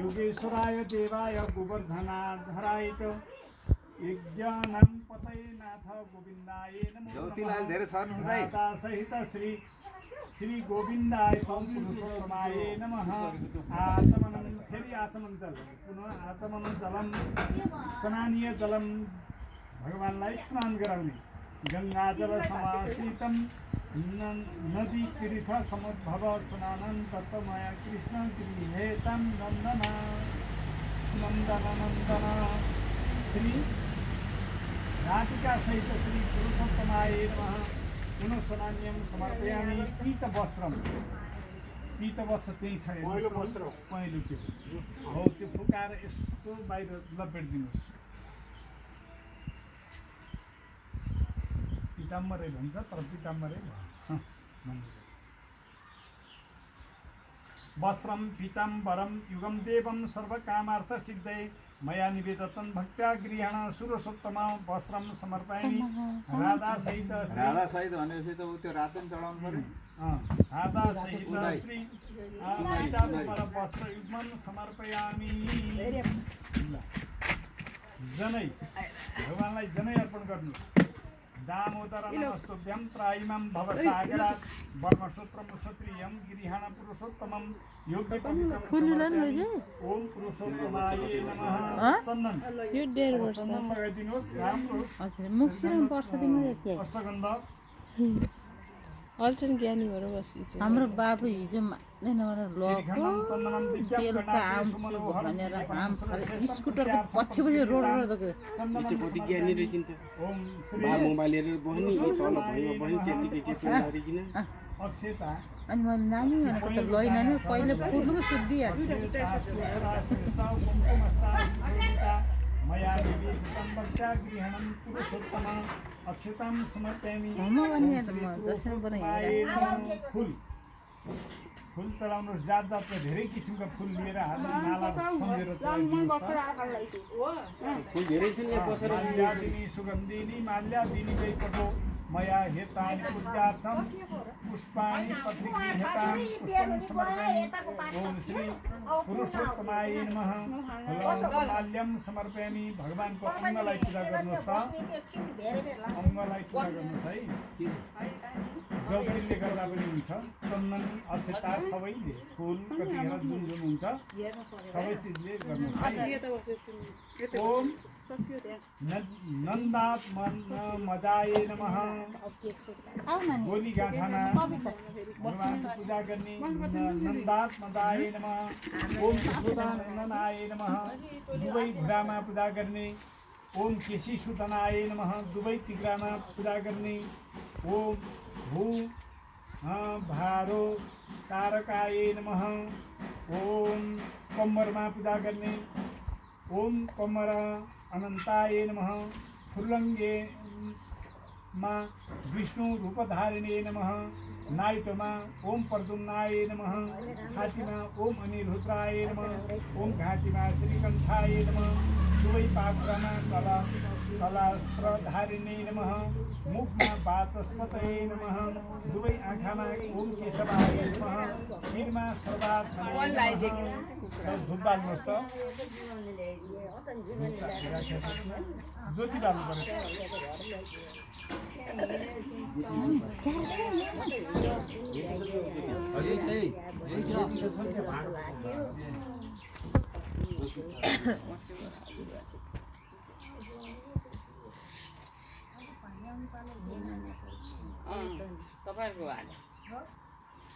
योगेश्वराय देवाय गोवर्धनाधराय च यज्ञानं पतये नाथ गोविन्दाय नमो ज्योतिलाल धेरै छन् हुँदै सहित श्री गोविन्दाय पुरुषोत्तमाय नमः आचमनं फेरि आचमन जल पुनः आचमन जलम स्नानीय जलम भगवानलाई स्नान गराउने गङ्गाजल समासितं नदी तीर्थ समुद्भव स्नानं दत्तमया कृष्ण गृहेतं नन्दन श्री राधिका सहित श्री पुरुषोत्तमाय नमः पुनः स्नान्यं समर्पयामि पीतवस्त्रं पीतवस्त्र त्यही छ पहेँलो त्यो हो त्यो फुकाएर यसो बाहिर लपेटिदिनुहोस् पीताम्बरै भन्छ तर पीताम्बरै वस्त्रं पीताम्बरं युगं देवं सर्वकामार्थ सिद्धये मया निवेदतं भक्त्या गृहेण सुरसोत्तमा वस्त्रं समर्पयामि राधा सहित भनेपछि त उ त्यो रातो पनि चढाउनु पर्यो राधा सहित श्री पीताम्बर वस्त्र युग्मं समर्पयामि जनै भगवानलाई जनै अर्पण गर्नु दामोदर नमस्तुभ्यं त्रायिमं भवसागरात् ब्रह्मसूत्रं क्षत्रियं गिरिहाण पुरुषोत्तमं योग्य पवित्रं ओम पुरुषोत्तमाय नमः चन्दन यो 1.5 वर्ष चन्दन लगाइदिनुहोस् राम्रो हजुर मुक्सिरम वर्ष दिनु जति अष्टगन्ध अल्छन् ज्ञानी भएर बसिन्छ हाम्रो बाबु हिजो मान्दैन लगको बेलुका आम भनेर आम स्कुटरको पछि रोड कति ज्ञानी रहेछ नि त बा मोबाइल हेरेर बस्ने यी तल भैया बस्ने त्यतिकै के गरिकन अक्षता अनि मैले नानी भनेको त लै नानी पहिले पुर्नुको सुधिहाल्छु मया निवेदितं भक्त्या गृहेण पुरुषोत्तमा अक्षतां समर्पयामि फुल चढाउनुहोस् जात जातका धेरै किसिमका फुल लिएर हातमा माला सम्झेर फुल धेरै छ नि यहाँ बसेर माल्यादिनी सुगन्धिनी माल्यादिनी वैपको मया हेतानि पूजार्थं पुष्पाणि पत्रिकेतां पुष्पं समर्पयामि ओम श्री पुरुषोत्तमाय नमः माल्यं समर्पयामि भगवानको अङ्गलाई पूजा गर्नुहोस् त अङ्गलाई पूजा गर्नुहोस् है जौगरीले गर्दा पनि हुन्छ चन्दन अक्षता सबैले फुल कतिखेर जुन जुन हुन्छ सबै चिजले गर्नुहोस् है ओम नन्दात मदाय नमः गोली गाँठामा भगवानको पूजा गर्ने नन्दात मदाय नमः ओम सुदनाय नमः दुवै घुँडामा पूजा गर्ने ओम केशी सुदनाय नमः दुवै तिग्रामा पूजा गर्ने ओम भू भारो तारकाय नमः ओम कम्मरमा पूजा गर्ने ओम कम्मर अनन्ताय नमः फुल्लङ्गेमा विष्णु रूपधारिणे नमः नाइटमा ओम प्रद्युम्नाय नमः छातीमा ओम अनिरुद्राय नमः ओम घाँटीमा श्रीकण्ठाय नमः दुवै पात्रमा कलास्त्रधारिणे नमः मुखमा वाचस्पतये नमः दुवै आँखामा ओम केशवाय नमः शिरमा सर्वार्थाय धुप बाल्नुहोस् त ज्योति बाल्नु पर्यो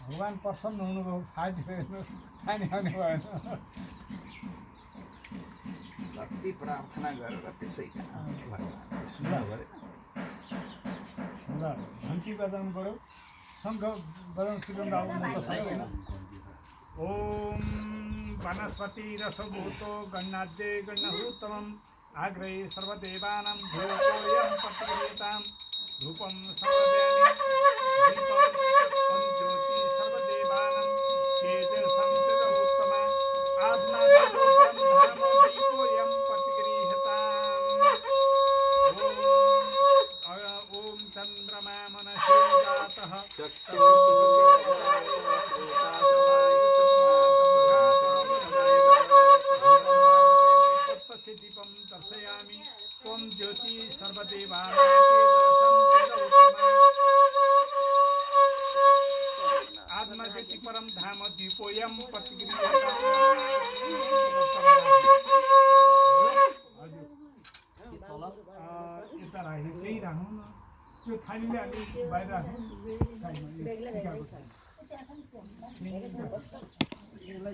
भगवान प्रसन्न हुनुभयो फाट्यो खाने खाने भएन कति प्रार्थना गरेर त्यसै ल घन्टी बजाउनु पऱ्यो शङ्ख बजाउनु सिकाउनु आउनु त सक्दैन ओम वनस्पति रसभूतो गण्णाद्ये गण्णहूतमम् आग्रहे सर्वदेवानां धूपोऽयं प्रतिक्रियतां धूपं समर्पयामि दीपं ज्योति सर्वदेवानां तेजसं उत्तमा आत्मारूपं धर्मो दीपोऽयं प्रतिगृह्यताम् ओम चन्द्रमा मनसो जातः हुन त्यो थालीले अलि बाहिर राख्नु साइडमा यो टिकाको थाली।